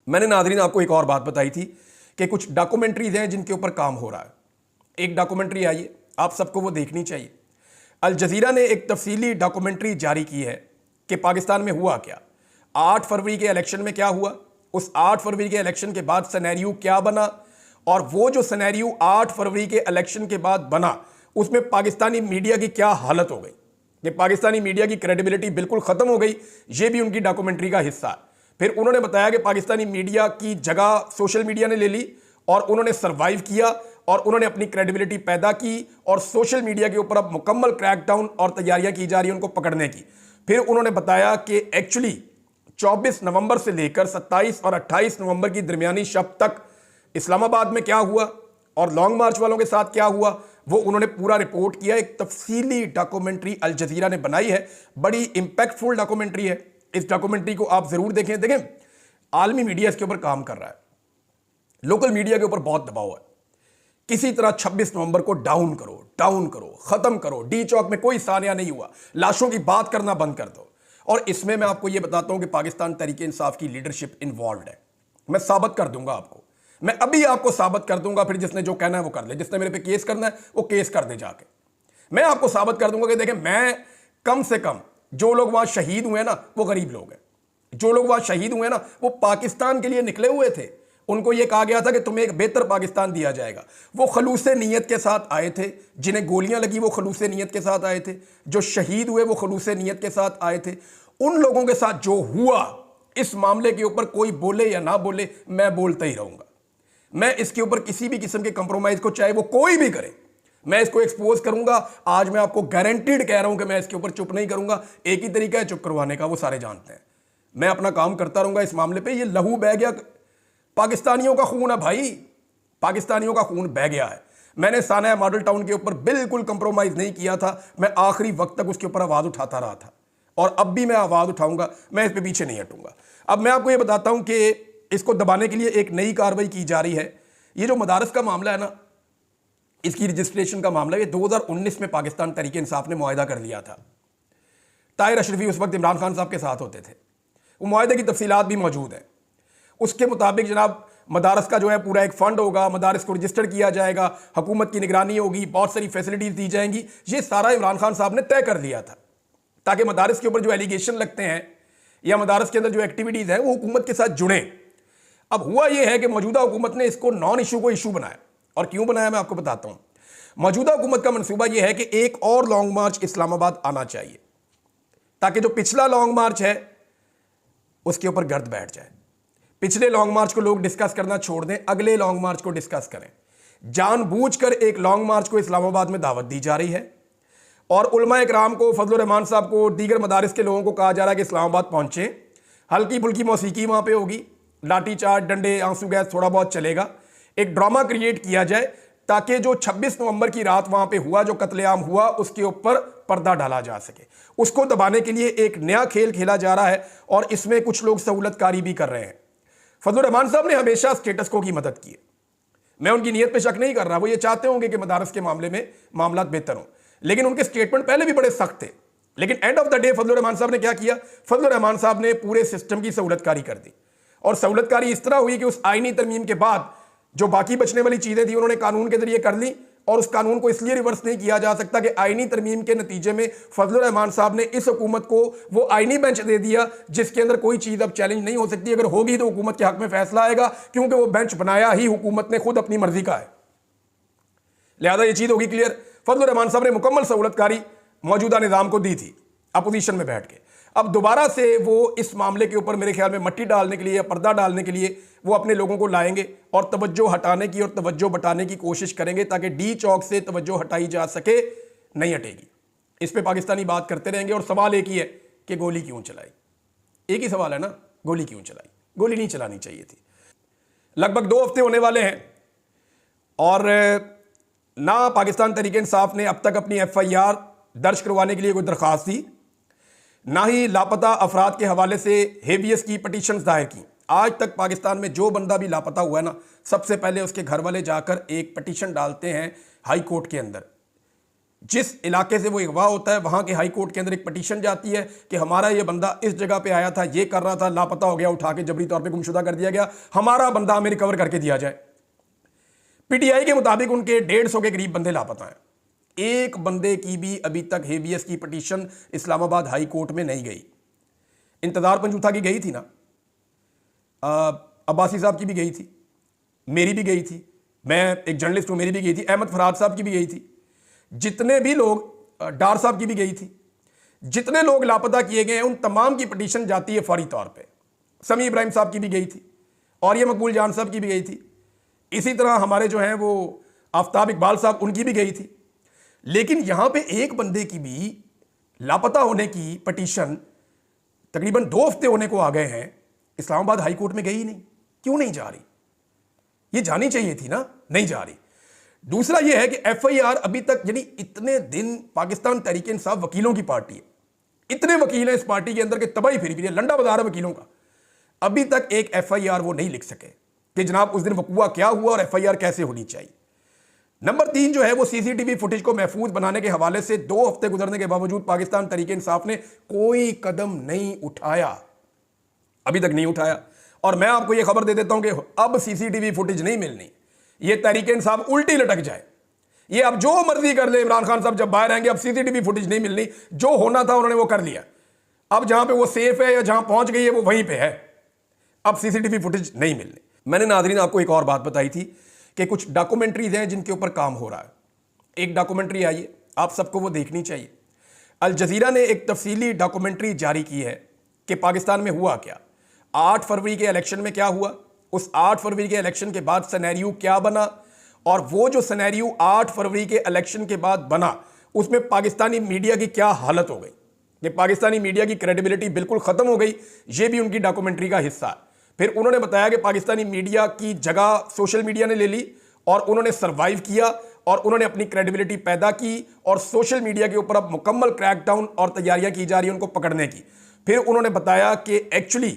मैंने नाज़रीन आपको एक और बात बताई थी कि कुछ डॉक्यूमेंट्रीज हैं जिनके ऊपर काम हो रहा है। एक डॉक्यूमेंट्री आई है, आप सबको वो देखनी चाहिए। अल जज़ीरा ने एक तफसीली डॉक्यूमेंट्री जारी की है कि पाकिस्तान में हुआ क्या, 8 फरवरी के इलेक्शन में क्या हुआ, उस 8 फरवरी के इलेक्शन के बाद सिनेरियो क्या बना, और वो जो सिनेरियो 8 फरवरी के इलेक्शन के बाद बना उसमें पाकिस्तानी मीडिया की क्या हालत हो गई, कि पाकिस्तानी मीडिया की क्रेडिबिलिटी बिल्कुल ख़त्म हो गई। ये भी उनकी डॉक्यूमेंट्री का हिस्सा है। फिर उन्होंने बताया कि पाकिस्तानी मीडिया की जगह सोशल मीडिया ने ले ली और उन्होंने सर्वाइव किया और उन्होंने अपनी क्रेडिबिलिटी पैदा की, और सोशल मीडिया के ऊपर अब मुकम्मल क्रैकडाउन और तैयारियां की जा रही हैं उनको पकड़ने की। फिर उन्होंने बताया कि एक्चुअली 24 नवंबर से लेकर 27 और 28 नवंबर की दरमियानी शब तक इस्लामाबाद में क्या हुआ और लॉन्ग मार्च वालों के साथ क्या हुआ, वो उन्होंने पूरा रिपोर्ट किया। एक तफसीली डॉक्यूमेंट्री अल जज़ीरा ने बनाई है, बड़ी इंपैक्टफुल डॉक्यूमेंट्री है। इस डॉक्यूमेंट्री को आप जरूर देखें। देखें, आलमी मीडिया इसके ऊपर काम कर रहा है, लोकल मीडिया के ऊपर बहुत दबाव है। किसी तरह 26 नवंबर को डाउन करो, खत्म करो। डी चौक में कोई सानिया नहीं हुआ, लाशों की बात करना बंद कर दो। और इसमें मैं आपको यह बताता हूं कि पाकिस्तान तहरीके इंसाफ की लीडरशिप इन्वॉल्व है। मैं साबित कर दूंगा आपको, मैं अभी आपको साबित कर दूंगा। फिर जिसने जो कहना है वो कर ले, जिसने मेरे पे केस करना है वो केस कर दे जाके। मैं आपको साबित कर दूंगा कि देखें, मैं कम से कम जो लोग वहां शहीद हुए ना वो गरीब लोग हैं। जो लोग वहां शहीद हुए ना वो पाकिस्तान के लिए निकले हुए थे। उनको यह कहा गया था कि तुम्हें एक बेहतर पाकिस्तान दिया जाएगा। वो खलूसे नीयत के साथ आए थे, जिन्हें गोलियां लगी वो खलूसे नीयत के साथ आए थे, जो शहीद हुए वो खलूसे नीयत के साथ आए थे। उन लोगों के साथ जो हुआ, इस मामले के ऊपर कोई बोले या ना बोले, मैं बोलता ही रहूंगा। मैं इसके ऊपर किसी भी किस्म के कंप्रोमाइज को, चाहे वो कोई भी करे, मैं इसको एक्सपोज करूंगा। आज मैं आपको गारंटीड कह रहा हूं कि मैं इसके ऊपर चुप नहीं करूंगा। एक ही तरीका है चुप करवाने का, वो सारे जानते हैं। मैं अपना काम करता रहूंगा इस मामले पे। ये लहू बह गया, पाकिस्तानियों का खून है भाई, पाकिस्तानियों का खून बह गया है। मैंने साना मॉडल टाउन के ऊपर बिल्कुल कंप्रोमाइज नहीं किया था। मैं आखिरी वक्त तक उसके ऊपर आवाज उठाता रहा था और अब भी मैं आवाज उठाऊंगा। मैं इस पे पीछे नहीं हटूंगा। अब मैं आपको यह बताता हूं कि इसको दबाने के लिए एक नई कार्रवाई की जा रही है। ये जो मदारस का मामला है ना, इसकी रजिस्ट्रेशन का मामला, ये 2019 में पाकिस्तान तहरीके इंसाफ ने मुआहिदा कर लिया था। ताहिर अशरफी उस वक्त इमरान खान साहब के साथ होते थे। वो मुआहिदे की तफसीलात भी मौजूद हैं। उसके मुताबिक जनाब मदारस का जो है पूरा एक फंड होगा, मदारस को रजिस्टर किया जाएगा, हुकूमत की निगरानी होगी, बहुत सारी फैसिलिटीज दी जाएंगी। ये सारा इमरान खान साहब ने तय कर लिया था ताकि मदारस के ऊपर जो एलिगेशन लगते हैं या मदारस के अंदर जो एक्टिविटीज हैं वो हुकूमत के साथ जुड़े। अब हुआ यह है कि मौजूदा हुकूमत ने इसको नॉन इशू को इशू बनाया। और क्यों बनाया मैं आपको बताता हूं। मौजूदा हुकूमत का मंसूबा यह है कि एक और लॉन्ग मार्च इस्लामाबाद आना चाहिए ताकि जो पिछला लॉन्ग मार्च है उसके ऊपर गर्द बैठ जाए। पिछले लॉन्ग मार्च को लोग डिस्कस करना छोड़ दें, अगले लॉन्ग मार्च को डिस्कस करें। जानबूझकर एक लॉन्ग मार्च को इस्लामाबाद में दावत दी जा रही है और उलमा इकराम को, फजल रहमान साहब को, दीगर मदारिस के लोगों को कहा जा रहा है कि इस्लामाबाद पहुंचे। हल्की फुल्की मौसीकी वहां पे होगी, लाठी चार्ज, डंडे, आंसू गैस थोड़ा बहुत चलेगा। एक ड्रामा क्रिएट किया जाए ताकि जो 26 नवंबर की रात वहां पे हुआ, जो कत्लेआम हुआ, उसके ऊपर पर्दा डाला जा सके। उसको दबाने के लिए एक नया खेल खेला जा रहा है और इसमें कुछ लोग सहूलतकारी भी कर रहे हैं। फजल रहमान साहब ने हमेशा स्टेटस को की मदद की है। मैं उनकी नीयत पे शक नहीं कर रहा। वो ये चाहते होंगे कि मदारस के मामले में मामला बेहतर हो, लेकिन उनके स्टेटमेंट पहले भी बड़े सख्त थे। लेकिन एंड ऑफ द डे फजल रहमान साहब ने क्या किया? फजल रहमान साहब ने पूरे सिस्टम की सहूलतकारी कर दी। और सहूलतकारी इस तरह हुई कि उस आईनी तरमीम के बाद जो बाकी बचने वाली चीजें थी उन्होंने कानून के जरिए कर ली। और उस कानून को इसलिए रिवर्स नहीं किया जा सकता कि आईनी तरमीम के नतीजे में फजल रहमान साहब ने इस हुकूमत को वो आईनी बेंच दे दिया जिसके अंदर कोई चीज अब चैलेंज नहीं हो सकती। अगर होगी तो हुकूमत के हक में फैसला आएगा, क्योंकि वो बेंच बनाया ही हुकूमत ने खुद अपनी मर्जी का है। लिहाजा ये चीज होगी क्लियर। फजल रहमान साहब ने मुकम्मल सहूलतकारी मौजूदा निजाम को दी थी अपोजिशन में बैठ के। अब दोबारा से वो इस मामले के ऊपर मेरे ख्याल में मट्टी डालने के लिए या पर्दा डालने के लिए वो अपने लोगों को लाएंगे और तवज्जो हटाने की और तवज्जो बटाने की कोशिश करेंगे ताकि डी चौक से तवज्जो हटाई जा सके। नहीं हटेगी। इस पे पाकिस्तानी बात करते रहेंगे। और सवाल एक ही है कि गोली क्यों चलाई। एक ही सवाल है ना, गोली क्यों चलाई? गोली नहीं चलानी चाहिए थी। लगभग 2 हफ्ते होने वाले हैं और ना पाकिस्तान तहरीक इंसाफ ने अब तक अपनी FIR दर्ज करवाने के लिए कोई दरख्वास्त दी, ना ही लापता अफराद के हवाले से हेबियस की पटिशन दायर की। आज तक पाकिस्तान में जो बंदा भी लापता हुआ है ना, सबसे पहले उसके घर वाले जाकर एक पटिशन डालते हैं हाई कोर्ट के अंदर। जिस इलाके से वो अगवा होता है वहां के हाई कोर्ट के अंदर एक पिटीशन जाती है कि हमारा ये बंदा इस जगह पे आया था, ये कर रहा था, लापता हो गया, उठा के जबरी तौर पे गुमशुदा कर दिया गया, हमारा बंदा हमें रिकवर करके दिया जाए। पीटीआई के मुताबिक उनके 150 के करीब बंदे लापता हैं। एक बंदे की भी अभी तक हेबियस की पिटीशन इस्लामाबाद हाई कोर्ट में नहीं गई। इंतजार पंजूथा की गई थी ना, अब्बासी साहब की भी गई थी, मेरी भी गई थी, मैं एक जर्नलिस्ट हूं, मेरी भी गई थी, अहमद फराद साहब की भी गई थी, जितने भी लोग, डार साहब की भी गई थी, जितने लोग लापता किए गए हैं उन तमाम की पिटीशन जाती है फौरी तौर पे। समी इब्राहिम साहब की भी गई थी और ये मकबूल जान साहब की भी गई थी। इसी तरह हमारे जो हैं वो आफ्ताब इकबाल साहब, उनकी भी गई थी। लेकिन यहां पे एक बंदे की भी लापता होने की पिटीशन तकरीबन 2 हफ्ते होने को आ गए हैं, इस्लामाबाद हाई कोर्ट में गई ही नहीं। क्यों नहीं जा रही? ये जानी चाहिए थी ना, नहीं जा रही। दूसरा यह है कि एफआईआर अभी तक, यानी इतने दिन पाकिस्तान तहरीक इंसाफ वकीलों की पार्टी है, इतने वकील हैं इस पार्टी के अंदर के तबाही फिरी फिरी लंडा बाजार है वकीलों का, अभी तक एक एफआईआर वो नहीं लिख सके कि जनाब उस दिन वकूआ क्या हुआ और एफआईआर कैसे होनी चाहिए। नंबर 3 जो है वो सीसीटीवी फुटेज को महफूज बनाने के हवाले से 2 हफ्ते गुजरने के बावजूद पाकिस्तान तहरीक इंसाफ ने कोई कदम नहीं उठाया, अभी तक नहीं उठाया। और मैं आपको यह खबर दे देता हूं कि अब सीसीटीवी फुटेज नहीं मिलनी, ये तहरीक इंसाफ उल्टी लटक जाए, ये अब जो मर्जी कर ले इमरान खान साहब जब बाहर आएंगे, अब सीसीटीवी फुटेज नहीं मिलनी, जो होना था उन्होंने वो कर लिया। अब जहां पे वो सेफ है या जहां पहुंच गई है वो वहीं पे है, अब सीसीटीवी फुटेज नहीं मिलनी। मैंने नाज़रीन आपको एक और बात बताई थी कि कुछ डॉक्यूमेंट्रीज हैं जिनके ऊपर काम हो रहा है। एक डॉक्यूमेंट्री आई है, आप सबको वो देखनी चाहिए। अल जजीरा ने एक तफसीली डॉक्यूमेंट्री जारी की है कि पाकिस्तान में हुआ क्या, 8 फरवरी के इलेक्शन में क्या हुआ, उस 8 फरवरी के इलेक्शन के बाद सिनेरियो क्या बना, और वो जो सिनेरियो 8 फरवरी के इलेक्शन के बाद बना उसमें पाकिस्तानी मीडिया की क्या हालत हो गई, कि पाकिस्तानी मीडिया की क्रेडिबिलिटी बिल्कुल ख़त्म हो गई। ये भी उनकी डॉक्यूमेंट्री का हिस्सा है। फिर उन्होंने बताया कि पाकिस्तानी मीडिया की जगह सोशल मीडिया ने ले ली और उन्होंने सर्वाइव किया और उन्होंने अपनी क्रेडिबिलिटी पैदा की, और सोशल मीडिया के ऊपर अब मुकम्मल क्रैकडाउन और तैयारियां की जा रही हैं उनको पकड़ने की। फिर उन्होंने बताया कि एक्चुअली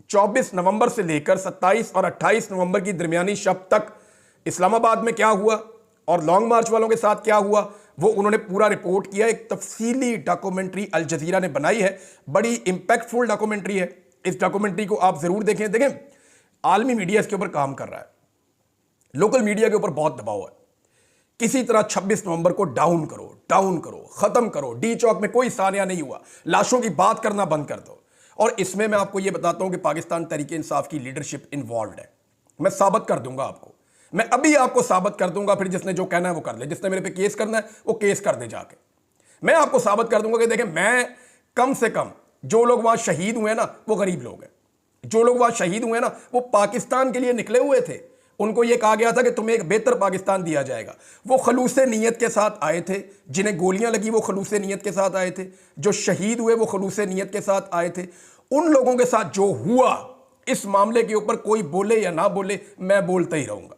24 नवंबर से लेकर 27 और 28 नवंबर की दरमियानी शब तक इस्लामाबाद में क्या हुआ और लॉन्ग मार्च वालों के साथ क्या हुआ, वो उन्होंने पूरा रिपोर्ट किया। एक तफसीली डॉक्यूमेंट्री अल जजीरा ने बनाई है, बड़ी इंपैक्टफुल डॉक्यूमेंट्री है। इस डॉक्यूमेंट्री को आप जरूर देखें। देखें, आलमी मीडिया इसके ऊपर काम कर रहा है, लोकल मीडिया के ऊपर बहुत दबाव है। किसी तरह 26 नवंबर को डाउन करो, खत्म करो। डी चौक में कोई सानिया नहीं हुआ, लाशों की बात करना बंद कर दो। और इसमें मैं आपको यह बताता हूं कि पाकिस्तान तहरीक इंसाफ की लीडरशिप इन्वॉल्व है। मैं साबित कर दूंगा आपको, मैं अभी आपको साबित कर दूंगा। फिर जिसने जो कहना है वो कर ले, जिसने मेरे पे केस करना है वो केस कर दे जाके। मैं आपको साबित कर दूंगा कि देखें, मैं कम से कम जो लोग वहां शहीद हुए ना वो गरीब लोग हैं। जो लोग वहां शहीद हुए ना वो पाकिस्तान के लिए निकले हुए थे। उनको यह कहा गया था कि तुम्हें एक बेहतर पाकिस्तान दिया जाएगा। वो खलूसे नीयत के साथ आए थे, जिन्हें गोलियां लगी वो खलूसे नीयत के साथ आए थे, जो शहीद हुए वो खलूसे नीयत के साथ आए थे। उन लोगों के साथ जो हुआ, इस मामले के ऊपर कोई बोले या ना बोले, मैं बोलता ही रहूंगा।